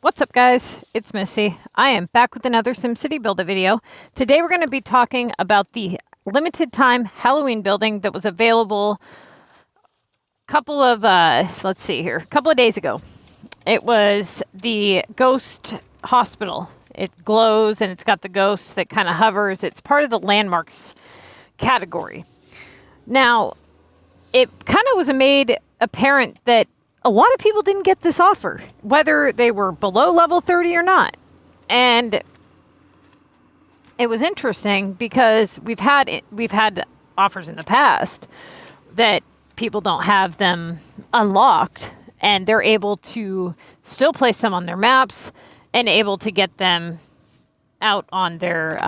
What's up guys, it's Missy. I am back with another SimCity Build-It video. Today we're going to be talking about the limited time Halloween building that was available a couple of days ago. It was the Ghost Hospital. It glows and it's got the ghost that kind of hovers. It's part of the landmarks category. Now, it kind of was made apparent that a lot of people didn't get this offer, whether they were below level 30 or not. And it was interesting because we've had offers in the past that people don't have them unlocked and they're able to still place them on their maps and able to get them out on their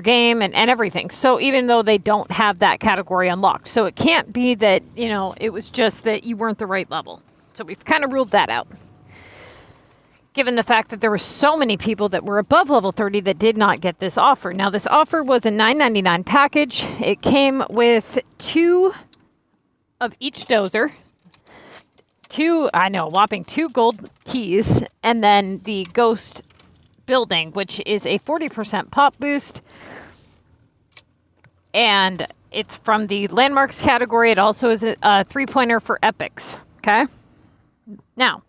game and everything. So even though they don't have that category unlocked. So it can't be that, it was just that you weren't the right level. So we've kind of ruled that out. Given the fact that there were so many people that were above level 30 that did not get this offer. Now this offer was a $9.99 package. It came with 2 of each dozer. Whopping 2 gold keys. And then the ghost building, which is a 40% pop boost, and it's from the landmarks category. It also is a 3-pointer for epics. Okay, now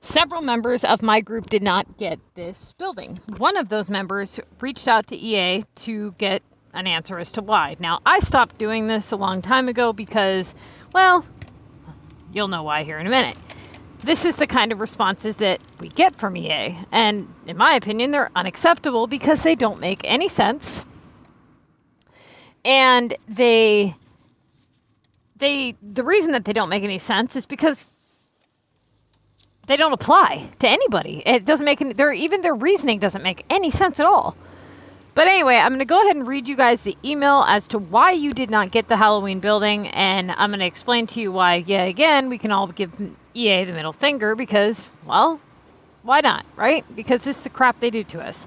several members of my group did not get this building. One of those members reached out to EA to get an answer as to why. Now I stopped doing this a long time ago because, well, you'll know why here in a minute. This is the kind of responses that we get from EA. And in my opinion, they're unacceptable because they don't make any sense. And the reason that they don't make any sense is because they don't apply to anybody. It doesn't make any, even their reasoning doesn't make any sense at all. But anyway, I'm going to go ahead and read you guys the email as to why you did not get the Halloween building. And I'm going to explain to you why, again, we can all give EA the middle finger because, well, why not, right? Because this is the crap they do to us.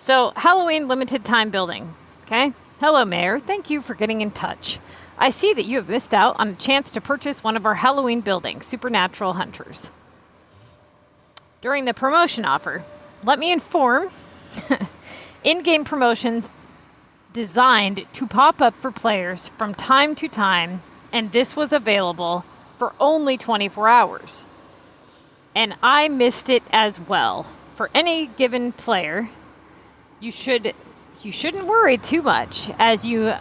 So, Halloween limited time building, okay? Hello, Mayor. Thank you for getting in touch. I see that you have missed out on a chance to purchase one of our Halloween buildings, Supernatural Hunters. During the promotion offer, let me inform... in-game promotions designed to pop up for players from time to time, and this was available for only 24 hours. And I missed it as well. For any given player, you shouldn't worry too much, as you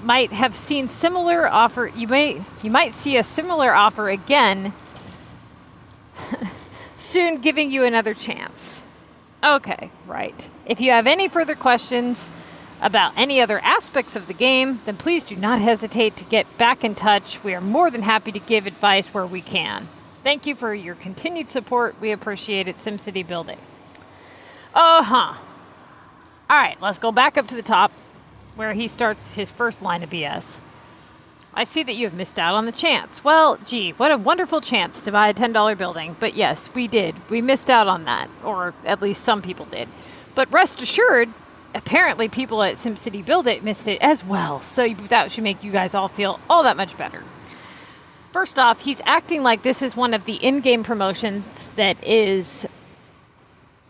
might have seen similar offer. You might see a similar offer again soon, giving you another chance. Okay, right. If you have any further questions about any other aspects of the game, then please do not hesitate to get back in touch. We are more than happy to give advice where we can. Thank you for your continued support. We appreciate it. SimCity Build-It. All right, let's go back up to the top where he starts his first line of BS. I see that you have missed out on the chance. Well, gee, what a wonderful chance to buy a $10 building. But yes, we did. We missed out on that, or at least some people did. But rest assured, apparently people at SimCity Build-It missed it as well. So that should make you guys all feel all that much better. First off, he's acting like this is one of the in-game promotions that is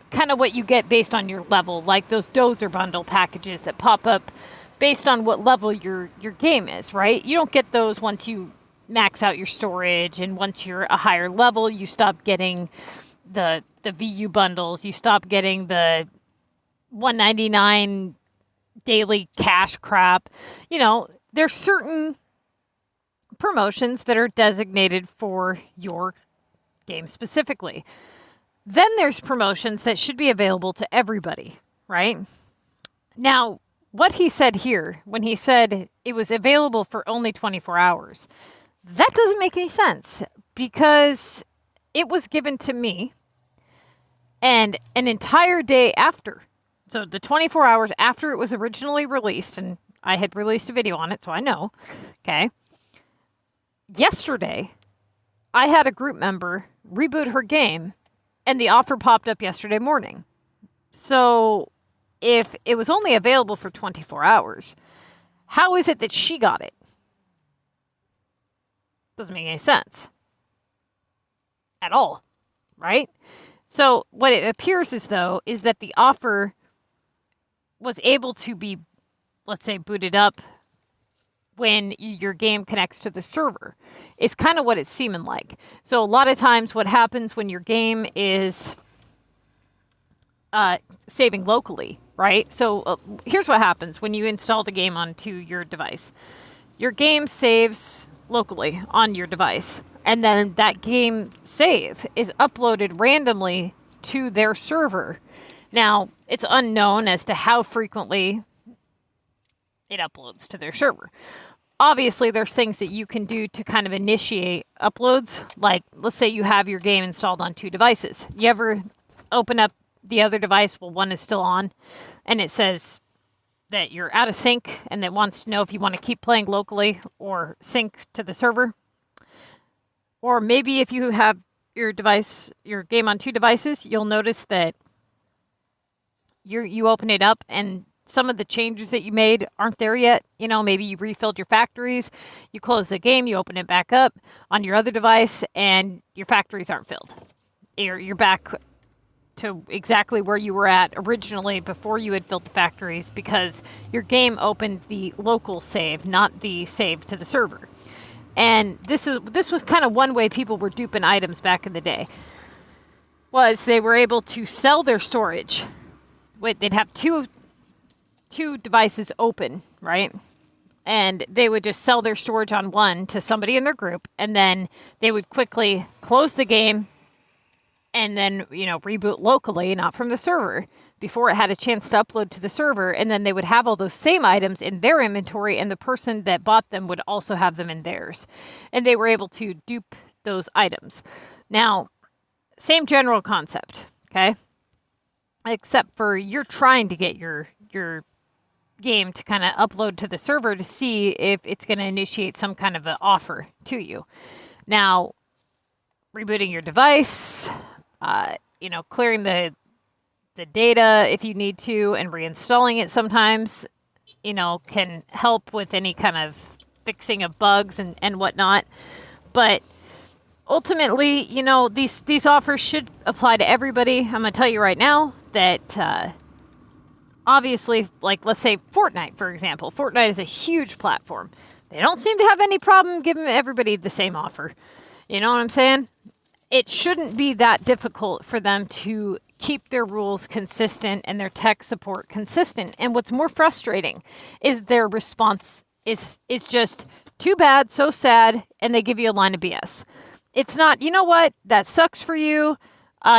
kind of what you get based on your level, like those dozer bundle packages that pop up based on what level your game is, right? You don't get those once you max out your storage, and once you're a higher level, you stop getting the VU bundles, you stop getting the $1.99 daily cash crap. There's certain promotions that are designated for your game specifically. Then there's promotions that should be available to everybody, right? Now, what he said here, when he said it was available for only 24 hours, that doesn't make any sense because it was given to me and an entire day after. So the 24 hours after it was originally released, and I had released a video on it, so I know, okay? Yesterday, I had a group member reboot her game, and the offer popped up yesterday morning. So if it was only available for 24 hours, how is it that she got it? Doesn't make any sense. at all, right? So what it appears as though is that the offer was able to be, let's say, booted up when your game connects to the server. It's kind of what it's seeming like. So a lot of times what happens when your game is saving locally, right? So here's what happens when you install the game onto your device. Your game saves locally on your device, and then that game save is uploaded randomly to their server. Now, it's unknown as to how frequently it uploads to their server. Obviously, there's things that you can do to kind of initiate uploads. Like, let's say you have your game installed on 2 devices. You ever open up the other device, well, one is still on, and it says that you're out of sync and it wants to know if you want to keep playing locally or sync to the server. Or maybe if you have your game on 2 devices, you'll notice that you open it up and some of the changes that you made aren't there yet. You know, maybe you refilled your factories, you close the game, you open it back up on your other device, and your factories aren't filled. You're back to exactly where you were at originally before you had filled the factories because your game opened the local save, not the save to the server. And this was kind of one way people were duping items back in the day. Was they were able to sell their storage. They'd have two devices open, right? And they would just sell their storage on one to somebody in their group, and then they would quickly close the game and then, reboot locally, not from the server, before it had a chance to upload to the server. And then they would have all those same items in their inventory, and the person that bought them would also have them in theirs. And they were able to dupe those items. Now, same general concept, okay? Except for you're trying to get your game to kind of upload to the server to see if it's going to initiate some kind of an offer to you. Now, rebooting your device, clearing the data if you need to, and reinstalling it sometimes, can help with any kind of fixing of bugs and whatnot. But ultimately, these offers should apply to everybody. I'm going to tell you right now that obviously, like, let's say Fortnite, for example. Fortnite is a huge platform. They don't seem to have any problem giving everybody the same offer. You know what I'm saying? It shouldn't be that difficult for them to keep their rules consistent and their tech support consistent. And what's more frustrating is their response is just too bad, so sad, and they give you a line of BS. It's not, you know what, that sucks for you.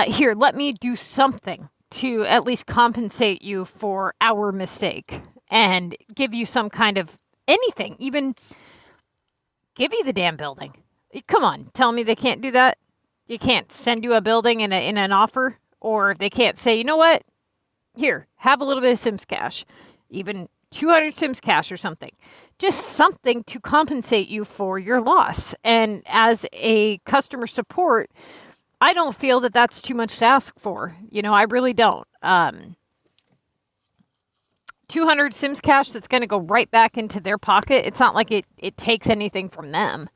Here, let me do something to at least compensate you for our mistake and give you some kind of anything, even give you the damn building. Come on, tell me they can't do that. You can't send you a building in an offer, or they can't say, you know what, here, have a little bit of SimsCash, even 200 SimsCash or something. Just something to compensate you for your loss. And as a customer support, I don't feel that that's too much to ask for. I really don't. 200 SimsCash that's going to go right back into their pocket. It's not like it takes anything from them.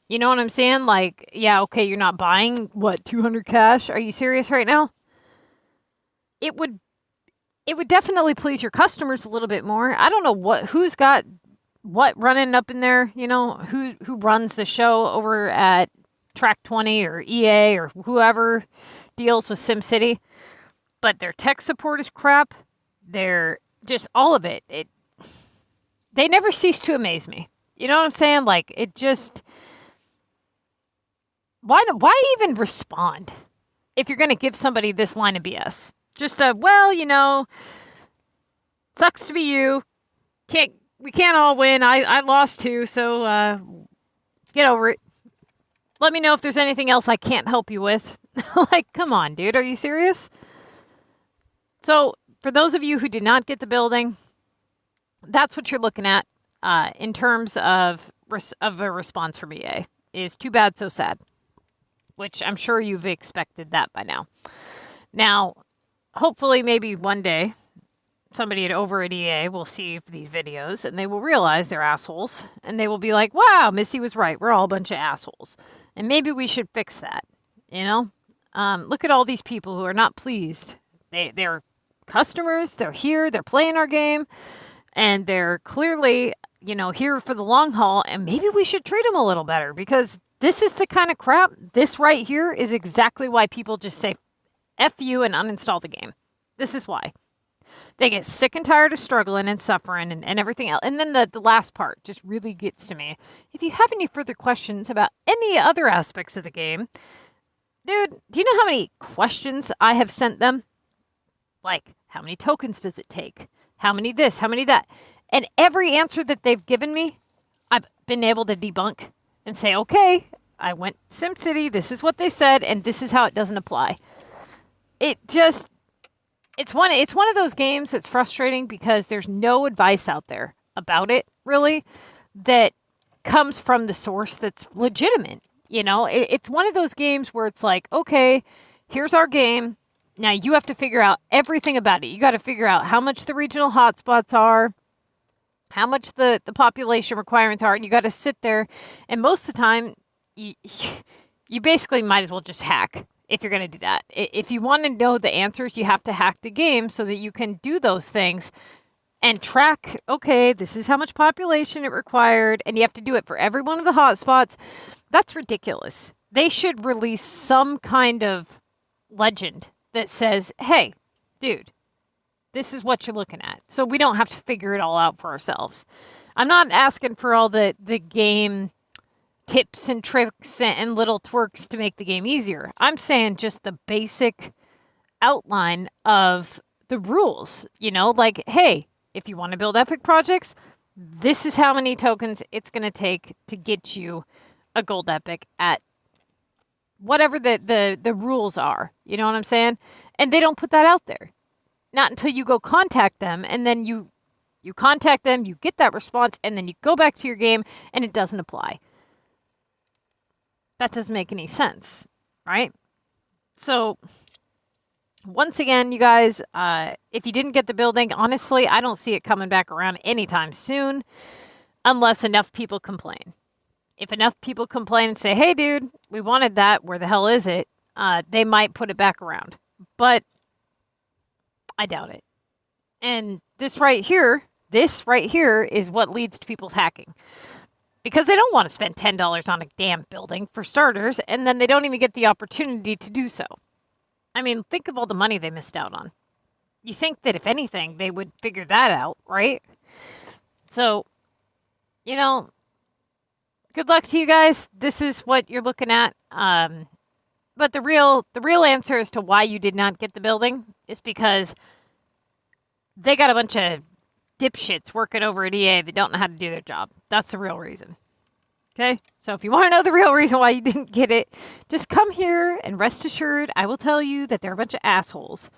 You know what I'm saying? Like, yeah, okay, you're not buying, 200 cash? Are you serious right now? It would definitely please your customers a little bit more. I don't know who's got what running up in there, who runs the show over at Track 20 or EA or whoever deals with SimCity, but their tech support is crap. They're just all of it. They never cease to amaze me. You know what I'm saying? Like, it just, why even respond if you're going to give somebody this line of BS? Just sucks to be you. We can't all win. I lost too, so get over it. Let me know if there's anything else I can't help you with. Like, come on, dude. Are you serious? So, for those of you who did not get the building, that's what you're looking at in terms of a response from EA. Is too bad, so sad. Which I'm sure you've expected that by now. Now, hopefully, maybe one day, somebody over at EA will see these videos and they will realize they're assholes. And they will be like, wow, Missy was right. We're all a bunch of assholes. And maybe we should fix that. You know, look at all these people who are not pleased. They're customers. They're here. They're playing our game, and they're clearly, you know, here for the long haul. And maybe we should treat them a little better, because this is the kind of crap. This right here is exactly why people just say F you and uninstall the game. This is why. They get sick and tired of struggling and suffering and everything else. And then the last part just really gets to me. If you have any further questions about any other aspects of the game, dude, do you know how many questions I have sent them? Like, how many tokens does it take? How many this? How many that? And every answer that they've given me, I've been able to debunk and say, okay, I went SimCity, this is what they said, and this is how it doesn't apply. It's one of those games that's frustrating because there's no advice out there about it, really, that comes from the source that's legitimate. You know, it's one of those games where it's like, okay, here's our game. Now you have to figure out everything about it. You got to figure out how much the regional hotspots are, how much the population requirements are, and you got to sit there. And most of the time, you basically might as well just hack if you're going to do that. If you want to know the answers, you have to hack the game so that you can do those things and track, okay, this is how much population it required, and you have to do it for every one of the hotspots. That's ridiculous. They should release some kind of legend that says, hey, dude, this is what you're looking at. So we don't have to figure it all out for ourselves. I'm not asking for all the game tips and tricks and little twerks to make the game easier. I'm saying just the basic outline of the rules. You know, like, hey, if you want to build epic projects, this is how many tokens it's going to take to get you a gold epic at whatever the rules are. You know what I'm saying? And they don't put that out there. Not until you go contact them, and then you contact them, you get that response, and then you go back to your game, and it doesn't apply. That doesn't make any sense, right? So, once again, you guys, if you didn't get the building, honestly, I don't see it coming back around anytime soon, unless enough people complain. If enough people complain and say, hey, dude, we wanted that, where the hell is it? They might put it back around. But I doubt it. And this right here is what leads to people's hacking. Because they don't want to spend $10 on a damn building, for starters, and then they don't even get the opportunity to do so. I mean, think of all the money they missed out on. You think that if anything, they would figure that out, right? So, you know, good luck to you guys. This is what you're looking at. But the real answer as to why you did not get the building is because they got a bunch of dipshits working over at EA that don't know how to do their job. That's the real reason. Okay? So if you want to know the real reason why you didn't get it, just come here and rest assured I will tell you that they're a bunch of assholes.